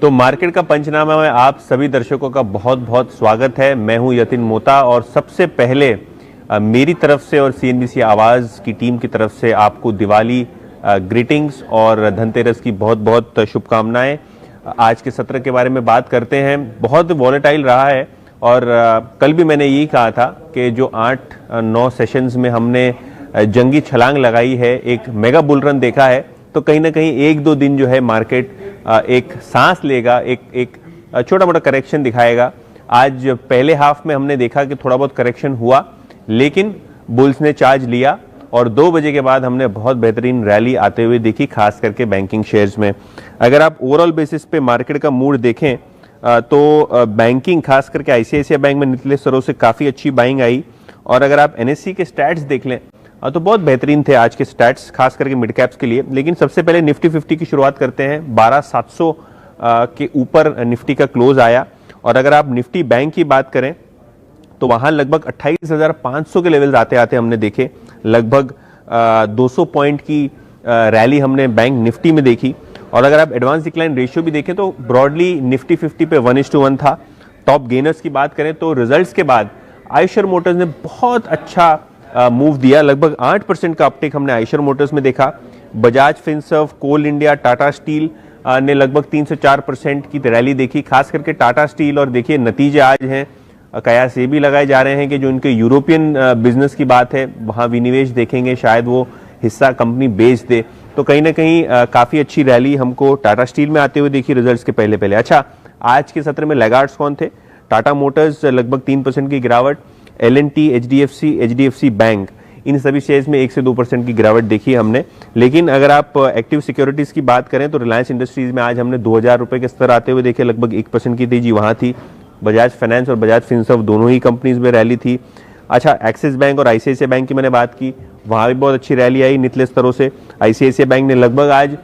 तो मार्केट का पंचनामा में आप सभी दर्शकों का बहुत बहुत स्वागत है। मैं हूं यतिन मोता और सबसे पहले मेरी तरफ से और सीएनबीसी आवाज़ की टीम की तरफ से आपको दिवाली ग्रीटिंग्स और धनतेरस की बहुत बहुत शुभकामनाएं। आज के सत्र के बारे में बात करते हैं। बहुत वॉलेटाइल रहा है और कल भी मैंने यही कहा था कि जो 8-9 सेशंस में हमने जंगी छलांग लगाई है, एक मेगा बुल रन देखा है, तो कहीं ना कहीं 1-2 दिन जो है मार्केट एक सांस लेगा, एक छोटा मोटा करेक्शन दिखाएगा। आज पहले हाफ में हमने देखा कि थोड़ा बहुत करेक्शन हुआ, लेकिन बुल्स ने चार्ज लिया और 2 बजे के बाद हमने बहुत बेहतरीन रैली आते हुए देखी, खास करके बैंकिंग शेयर्स में। अगर आप ओवरऑल बेसिस पे मार्केट का मूड देखें तो बैंकिंग, खास करके आईसीआईसीआई बैंक में निचले स्तरों से काफ़ी अच्छी बाइंग आई। और अगर आप एनएससी के स्टैट्स देख लें तो बहुत बेहतरीन थे आज के स्टैट्स, खास करके मिड कैप्स के लिए। लेकिन सबसे पहले निफ्टी 50 की शुरुआत करते हैं। 12,700 के ऊपर निफ्टी का क्लोज आया। और अगर आप निफ्टी बैंक की बात करें तो वहां लगभग 28,500 के लेवल्स आते आते हमने देखे। लगभग 200 पॉइंट की रैली हमने बैंक निफ्टी में देखी। और अगर आप एडवांस डिक्लाइन रेशियो भी देखें तो ब्रॉडली निफ्टी 50 पे 1:1 था। टॉप गेनर्स की बात करें तो रिजल्ट्स के बाद आयशर मोटर्स ने बहुत अच्छा मूव दिया। लगभग 8% का अपटेक हमने आयशर मोटर्स में देखा। बजाज फिनसर्व, कोल इंडिया, टाटा स्टील ने लगभग 3 से 4% की रैली देखी। खास करके टाटा स्टील, और देखिए नतीजे आज हैं, कयास ये भी लगाए जा रहे हैं कि जो उनके यूरोपियन बिजनेस की बात है वहां विनिवेश देखेंगे, शायद वो हिस्सा कंपनी बेच दे। तो कहीं ना कहीं काफी अच्छी रैली हमको टाटा स्टील में आते हुए देखी रिजल्ट्स के पहले पहले। अच्छा, आज के सत्र में लैगार्ड्स कौन थे? टाटा मोटर्स लगभग 3% की गिरावट, एल&टी, एचडीएफसी बैंक, इन सभी शेयर्स में 1 से 2% की गिरावट देखी हमने। लेकिन अगर आप एक्टिव सिक्योरिटीज की बात करें तो रिलायंस इंडस्ट्रीज में आज हमने 2,000 रुपए के स्तर आते हुए देखे। लगभग 1% की तेजी वहां थी। बजाज फाइनेंस और बजाज फिनसर्व दोनों ही कंपनीज में रैली थी। अच्छा, एक्सिस बैंक और आईसीआईसीआई बैंक की मैंने बात की, वहां भी बहुत अच्छी रैली आई निचले स्तरों से। आईसीआईसीआई बैंक ने लगभग आज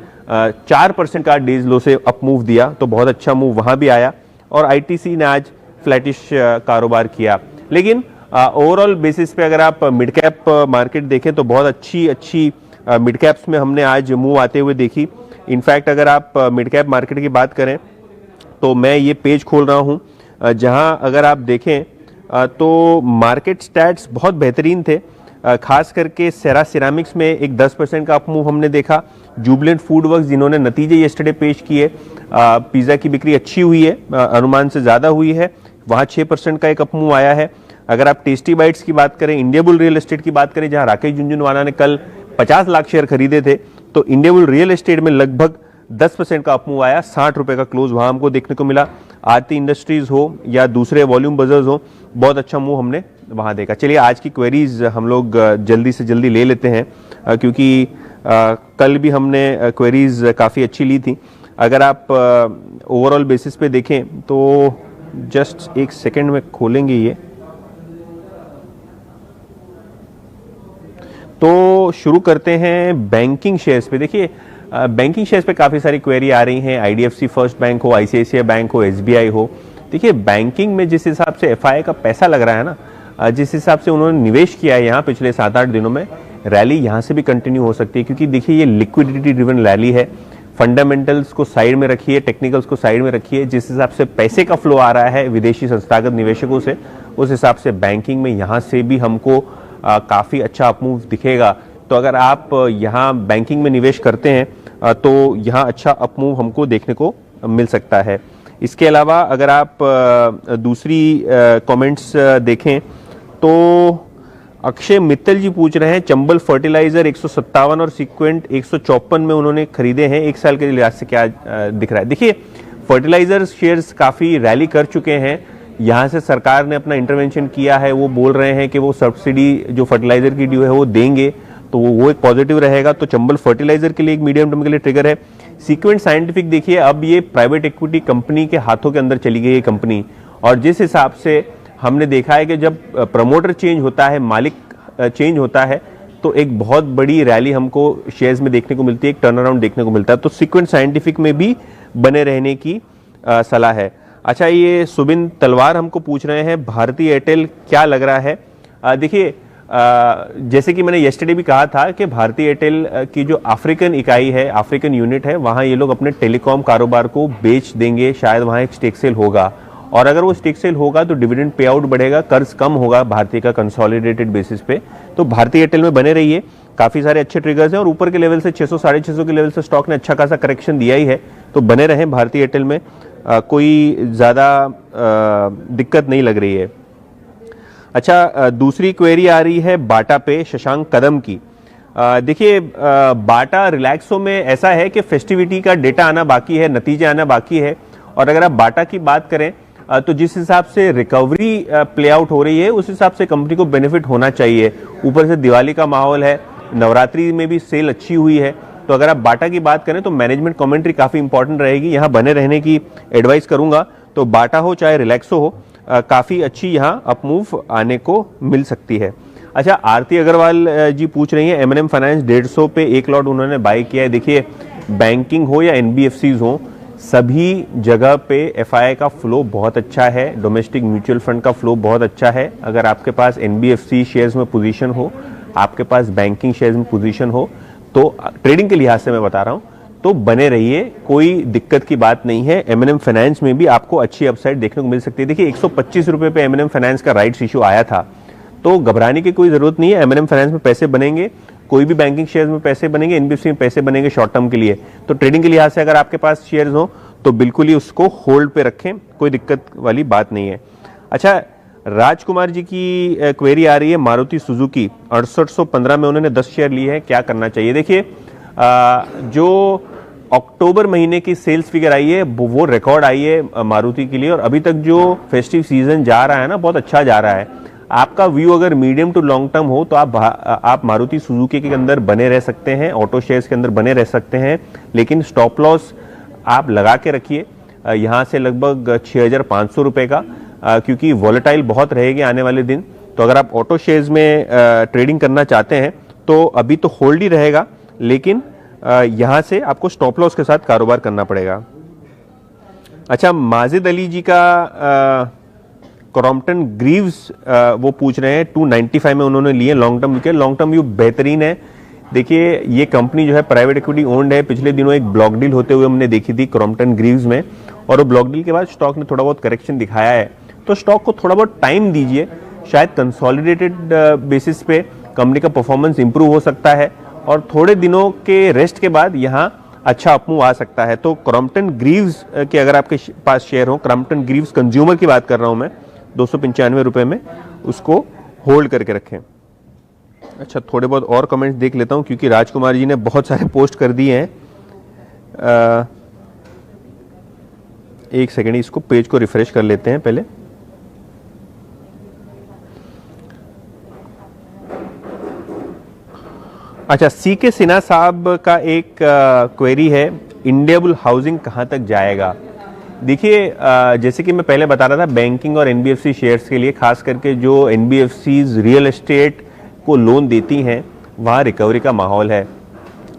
4% का डेज लो से अप मूव दिया, तो बहुत अच्छा मूव वहां भी आया। और आईटीसी ने आज फ्लैटिश कारोबार किया। लेकिन ओवरऑल बेसिस पे अगर आप मिड कैप मार्केट देखें तो बहुत अच्छी मिड कैप्स में हमने आज मूव आते हुए देखी। इनफैक्ट अगर आप मिड कैप मार्केट की बात करें तो मैं ये पेज खोल रहा हूं जहां अगर आप देखें तो मार्केट स्टैट्स बहुत बेहतरीन थे। खास करके सेरा सिरामिक्स में एक 10% का अप मूव हमने देखा। जुबिलेंट फूड वर्क्स, जिन्होंने नतीजे येस्टरडे पेश किए, पिज्जा की बिक्री अच्छी हुई है, अनुमान से ज्यादा हुई है, वहां 6% का एक अप मूव आया है। अगर आप टेस्टी बाइट्स की बात करें, इंडियाबुल रियल एस्टेट की बात करें, जहां राकेश झुनझुनवाला ने कल 50 लाख शेयर खरीदे थे, तो इंडियाबुल रियल एस्टेट में लगभग 10% का अप मूव आया। 60 रुपए का क्लोज वहां हमको देखने को मिला। आरती इंडस्ट्रीज हो या दूसरे वॉल्यूम बजर्स हो, बहुत अच्छा मूव हमने वहां देखा। चलिए आज की क्वेरीज हम लोग जल्दी से जल्दी ले लेते हैं, क्योंकि कल भी हमने क्वेरीज काफी अच्छी ली थी। अगर आप ओवरऑल बेसिस पे देखें तो जस्ट एक सेकेंड में खोलेंगे ये, तो शुरू करते हैं बैंकिंग शेयर्स पे। देखिए बैंकिंग शेयर्स पे काफी सारी क्वेरी आ रही हैं। आईडीएफसी फर्स्ट बैंक हो, आईसीआईसीआई बैंक हो, एसबीआई हो। देखिए बैंकिंग में जिस हिसाब से एफआई का पैसा लग रहा है ना, जिस हिसाब से उन्होंने निवेश किया है यहाँ पिछले 7-8 दिनों में, रैली यहाँ से भी कंटिन्यू हो सकती है। क्योंकि देखिए ये लिक्विडिटी ड्रिवन रैली है। फंडामेंटल्स को साइड में रखिए, टेक्निकल्स को साइड में रखिए। जिस हिसाब से पैसे का फ्लो आ रहा है विदेशी संस्थागत निवेशकों से, उस हिसाब से बैंकिंग में यहाँ से भी हमको काफी अच्छा अपमूव दिखेगा। तो अगर आप यहाँ बैंकिंग में निवेश करते हैं तो यहाँ अच्छा अपमूव हमको देखने को मिल सकता है। इसके अलावा अगर आप दूसरी कमेंट्स देखें तो अक्षय मित्तल जी पूछ रहे हैं, चंबल फर्टिलाइजर 157 और सीक्वेंट 154 में उन्होंने खरीदे हैं, 1 साल के लिहाज से क्या दिख रहा है? देखिए फर्टिलाइजर शेयर्स काफी रैली कर चुके हैं। यहाँ से सरकार ने अपना इंटरवेंशन किया है, वो बोल रहे हैं कि वो सब्सिडी जो फर्टिलाइजर की ड्यू है वो देंगे, तो वो एक पॉजिटिव रहेगा। तो चंबल फर्टिलाइजर के लिए एक मीडियम टर्म के लिए ट्रिगर है। सीक्वेंट साइंटिफिक देखिए, अब ये प्राइवेट इक्विटी कंपनी के हाथों के अंदर चली गई है कंपनी, और जिस हिसाब से हमने देखा है कि जब प्रमोटर चेंज होता है, मालिक चेंज होता है, तो एक बहुत बड़ी रैली हमको शेयर्स में देखने को मिलती है, एक टर्न अराउंड देखने को मिलता है। तो सीक्वेंट साइंटिफिक में भी बने रहने की सलाह है। अच्छा, ये सुबिन तलवार हमको पूछ रहे हैं, भारतीय एयरटेल क्या लग रहा है? देखिए जैसे कि मैंने येस्टरडे भी कहा था कि भारतीय एयरटेल की जो अफ्रीकन इकाई है, अफ्रीकन यूनिट है, वहां ये लोग अपने टेलीकॉम कारोबार को बेच देंगे, शायद वहां एक स्टेक सेल होगा, और अगर वो स्टेक सेल होगा तो डिविडेंड पे आउट बढ़ेगा, कर्ज कम होगा भारतीय का कंसोलिडेटेड बेसिस पे। तो भारतीय एयरटेल में बने रहिए, काफी सारे अच्छे ट्रिगर्स हैं और ऊपर के लेवल से 600 650 के लेवल से स्टॉक ने अच्छा खासा करेक्शन दिया ही है, तो बने रहें भारतीय एयरटेल में, कोई ज्यादा दिक्कत नहीं लग रही है। अच्छा, दूसरी क्वेरी आ रही है बाटा पे, शशांक कदम की। देखिए, बाटा रिलैक्सो में ऐसा है कि फेस्टिविटी का डेटा आना बाकी है, नतीजे आना बाकी है, और अगर आप बाटा की बात करें तो जिस हिसाब से रिकवरी प्ले आउट हो रही है उस हिसाब से कंपनी को बेनिफिट होना चाहिए। ऊपर से दिवाली का माहौल है, नवरात्रि में भी सेल अच्छी हुई है, तो अगर आप बाटा की बात करें तो मैनेजमेंट कमेंट्री काफी इंपॉर्टेंट रहेगी, यहाँ बने रहने की एडवाइस करूंगा। तो बाटा हो चाहे रिलैक्सो हो, काफी अच्छी यहाँ अपमूव आने को मिल सकती है। अच्छा, आरती अग्रवाल जी पूछ रही है M&M फाइनेंस 150 पे एक लॉट उन्होंने बाय किया है। देखिए, बैंकिंग हो या NBFCs हो, सभी जगह पे FII का फ्लो बहुत अच्छा है, डोमेस्टिक म्यूचुअल फंड का फ्लो बहुत अच्छा है। अगर आपके पास NBFC शेयर्स में पोजीशन हो, आपके पास बैंकिंग शेयर्स में पोजीशन हो, तो ट्रेडिंग के लिहाज से मैं बता रहा हूं, तो बने रहिए, कोई दिक्कत की बात नहीं है। M&M फाइनेंस में भी आपको अच्छी अपसाइड देखने को मिल सकती है। देखिए, 125 रुपए पे M&M फाइनेंस का राइट्स इशू आया था, तो घबराने की कोई जरूरत नहीं है। M&M फाइनेंस में पैसे बनेंगे, कोई भी बैंकिंग शेयर्स में पैसे बनेंगे, NBFC में पैसे बनेंगे शॉर्ट टर्म के लिए। तो ट्रेडिंग के लिहाज से अगर आपके पास शेयर्स हो तो बिल्कुल ही उसको होल्ड पे रखें, कोई दिक्कत वाली बात नहीं है। अच्छा, राजकुमार जी की क्वेरी आ रही है मारुति सुजुकी, 6815 में उन्होंने 10 शेयर लिए हैं, क्या करना चाहिए? देखिए, जो अक्टूबर महीने की सेल्स फिगर आई है वो रिकॉर्ड आई है मारुति के लिए, और अभी तक जो फेस्टिव सीजन जा रहा है ना, बहुत अच्छा जा रहा है। आपका व्यू अगर मीडियम टू लॉन्ग टर्म हो तो आप मारुति सुजुकी के अंदर बने रह सकते हैं, ऑटो शेयर्स के अंदर बने रह सकते हैं, लेकिन स्टॉप लॉस आप लगा के रखिए यहाँ से लगभग 6500 रुपए का, क्योंकि वॉलेटाइल बहुत रहेगी आने वाले दिन। तो अगर आप ऑटो शेयर्स में ट्रेडिंग करना चाहते हैं तो अभी तो होल्ड ही रहेगा, लेकिन यहाँ से आपको स्टॉप लॉस के साथ कारोबार करना पड़ेगा। अच्छा, माजिद अली जी का क्रॉम्पटन ग्रीव्स वो पूछ रहे हैं, 295 में उन्होंने लिए लॉन्ग टर्म के। लॉन्ग टर्म व्यू बेहतरीन है। देखिए, ये कंपनी जो है प्राइवेट इक्विटी ओन्ड है। पिछले दिनों एक ब्लॉक डील होते हुए हमने देखी थी क्रॉम्पटन ग्रीव्स में, और वो ब्लॉक डील के बाद स्टॉक ने थोड़ा बहुत करेक्शन दिखाया है। तो स्टॉक को थोड़ा बहुत टाइम दीजिए, शायद कंसोलिडेटेड बेसिस पे कंपनी का परफॉर्मेंस इंप्रूव हो सकता है, और थोड़े दिनों के रेस्ट के बाद यहाँ अच्छा अपमूव आ सकता है। तो क्रॉम्पटन ग्रीव्स के अगर आपके पास शेयर हो, क्रॉम्पटन ग्रीव्स कंज्यूमर की बात कर रहा हूं मैं, 295 रुपए में, उसको होल्ड करके रखें। अच्छा, थोड़े बहुत और कमेंट्स देख लेता हूं क्योंकि राजकुमार जी ने बहुत सारे पोस्ट कर दिए हैं। एक सेकेंड, इसको पेज को रिफ्रेश कर लेते हैं पहले। अच्छा, CK सिन्हा साहब का एक क्वेरी है, इंडियाबुल हाउसिंग कहां तक जाएगा? देखिए, जैसे कि मैं पहले बता रहा था, बैंकिंग और NBFC शेयर्स के लिए, खास करके जो NBFCs रियल एस्टेट को लोन देती हैं, वहाँ रिकवरी का माहौल है।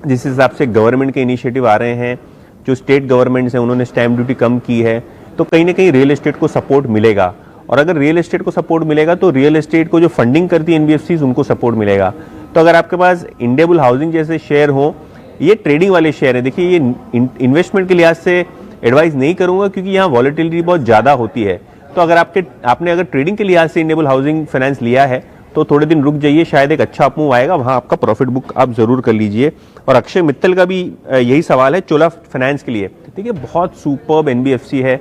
जिस हिसाब से गवर्नमेंट के इनिशिएटिव आ रहे हैं, जो स्टेट गवर्नमेंट्स हैं उन्होंने स्टैम्प ड्यूटी कम की है, तो कहीं ना कहीं रियल एस्टेट को सपोर्ट मिलेगा। और अगर रियल एस्टेट को सपोर्ट मिलेगा तो रियल एस्टेट को जो फंडिंग करती है NBFCs, उनको सपोर्ट मिलेगा। तो अगर आपके पास इंडियाबुल हाउसिंग जैसे शेयर हो, ये ट्रेडिंग वाले शेयर है। देखिए, ये इन्वेस्टमेंट के लिहाज से एडवाइस नहीं करूंगा क्योंकि यहाँ वॉलेटिलिटी बहुत ज्यादा होती है। तो अगर आपने अगर ट्रेडिंग के लिहाज से इंडियाबुल हाउसिंग फाइनेंस लिया है तो थोड़े दिन रुक जाइए, शायद एक अच्छा अपमूव आएगा, वहां आपका प्रॉफिट बुक आप जरूर कर लीजिए। और अक्षय मित्तल का भी यही सवाल है चोला फाइनेंस के लिए। देखिए, बहुत सुपर्ब NBFC है,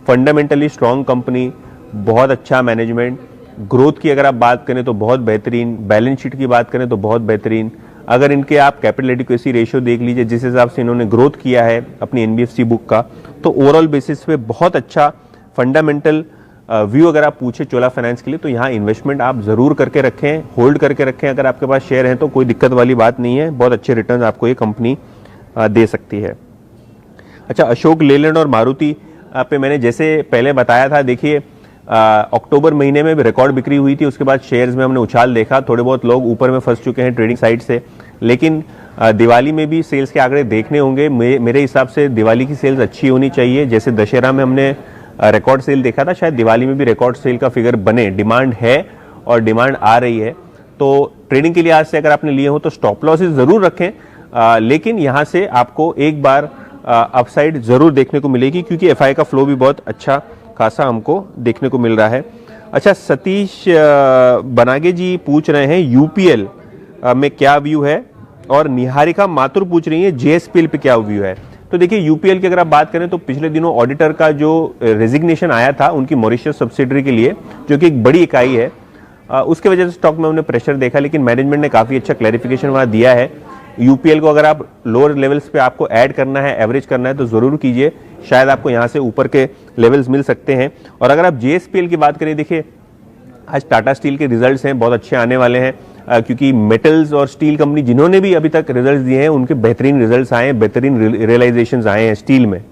फंडामेंटली स्ट्रॉन्ग कंपनी, बहुत अच्छा मैनेजमेंट, ग्रोथ की अगर आप बात करें तो बहुत बेहतरीन, बैलेंस शीट की बात करें तो बहुत बेहतरीन। अगर इनके आप कैपिटल एडिक्वेसी रेशियो देख लीजिए, जिस हिसाब से इन्होंने ग्रोथ किया है अपनी NBFC बुक का, तो ओवरऑल बेसिस पे बहुत अच्छा फंडामेंटल व्यू अगर आप पूछे चोला फाइनेंस के लिए, तो यहाँ इन्वेस्टमेंट आप जरूर करके रखें, होल्ड करके रखें। अगर आपके पास शेयर हैं तो कोई दिक्कत वाली बात नहीं है, बहुत अच्छे रिटर्न आपको ये कंपनी दे सकती है। अच्छा, अशोक लेलैंड और मारुति पे मैंने जैसे पहले बताया था, देखिए अक्टूबर महीने में भी रिकॉर्ड बिक्री हुई थी, उसके बाद शेयर्स में हमने उछाल देखा, थोड़े बहुत लोग ऊपर में फंस चुके हैं ट्रेडिंग साइड से। लेकिन दिवाली में भी सेल्स के आंकड़े देखने होंगे। मेरे हिसाब से दिवाली की सेल्स अच्छी होनी चाहिए। जैसे दशहरा में हमने रिकॉर्ड सेल देखा था, शायद दिवाली में भी रिकॉर्ड सेल का फिगर बने। डिमांड है और डिमांड आ रही है, तो ट्रेडिंग के लिहाज से अगर आपने लिए हो तो स्टॉप लॉसेस जरूर रखें, लेकिन यहां से आपको एक बार अपसाइड जरूर देखने को मिलेगी, क्योंकि एफआई का फ्लो भी बहुत अच्छा खासा हमको देखने को मिल रहा है। अच्छा, सतीश बनागे जी पूछ रहे हैं यूपीएल में क्या व्यू है, और निहारिका माथुर पूछ रही है जेएसपीएल पे क्या व्यू है। तो देखिए, यूपीएल की अगर आप बात करें तो पिछले दिनों ऑडिटर का जो रेजिग्नेशन आया था उनकी मॉरिशस सब्सिडरी के लिए, जो कि एक बड़ी इकाई है, उसके वजह से स्टॉक में उन्हें प्रेशर देखा, लेकिन मैनेजमेंट ने काफी अच्छा क्लैरिफिकेशन वहां दिया है। यूपीएल को अगर आप लोअर लेवल्स पे आपको ऐड करना है, एवरेज करना है, तो जरूर कीजिए, शायद आपको यहां से ऊपर के लेवल्स मिल सकते हैं। और अगर आप जेएसपीएल की बात करें, देखिए आज टाटा स्टील के रिजल्ट्स हैं, बहुत अच्छे आने वाले हैं, क्योंकि मेटल्स और स्टील कंपनी जिन्होंने भी अभी तक रिजल्ट्स दिए हैं उनके बेहतरीन रिजल्ट्स आए हैं, बेहतरीन रियलाइजेशंस आए हैं स्टील में।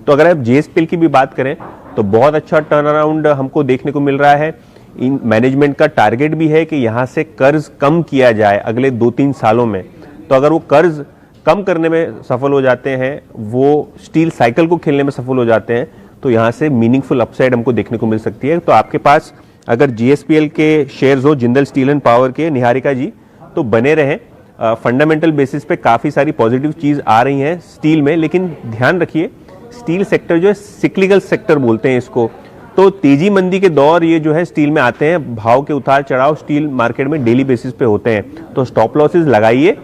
तो अगर आप जेएसपीएल की भी बात करें तो बहुत अच्छा टर्न अराउंड हमको देखने को मिल रहा है। इन मैनेजमेंट का टारगेट भी है कि यहां से कर्ज कम किया जाए अगले 2-3 सालों में। तो अगर वो कर्ज कम करने में सफल हो जाते हैं, वो स्टील साइकिल को खेलने में सफल हो जाते हैं, तो यहां से मीनिंगफुल अपसाइड हमको देखने को मिल सकती है। तो आपके पास अगर जीएसपीएल के शेयर्स हो, जिंदल स्टील एंड पावर के, निहारिका जी, तो बने रहें। फंडामेंटल बेसिस पे काफी सारी पॉजिटिव चीज आ रही हैं स्टील में, लेकिन ध्यान रखिए स्टील सेक्टर जो है सिक्लिकल सेक्टर बोलते हैं इसको, तो तेजी मंदी के दौर ये जो है स्टील में आते हैं, भाव के उतार चढ़ाव स्टील मार्केट में डेली बेसिस पे होते हैं। तो स्टॉप लॉसेस लगाइए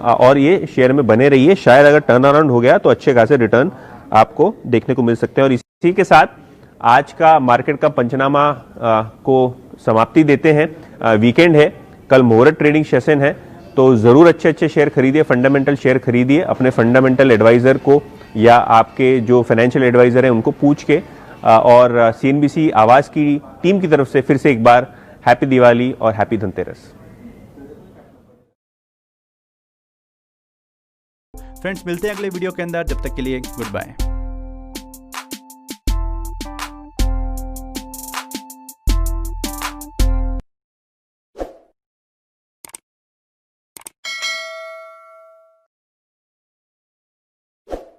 और ये शेयर में बने रहिए, शायद अगर टर्न अराउंड हो गया तो अच्छे खासे रिटर्न आपको देखने को मिल सकते हैं। और इसी के साथ आज का मार्केट का पंचनामा को समाप्ति देते हैं। वीकेंड है, कल मुहूर्त ट्रेडिंग सेशन है, तो जरूर अच्छे अच्छे शेयर खरीदिए, फंडामेंटल शेयर खरीदिए, अपने फंडामेंटल एडवाइजर को या आपके जो फाइनेंशियल एडवाइजर हैं उनको पूछ के। और सीएनबीसी आवाज की टीम की तरफ से फिर से एक बार हैप्पी दिवाली और हैप्पी धनतेरस। फ्रेंड्स, मिलते हैं अगले वीडियो के अंदर, जब तक के लिए गुड बाय।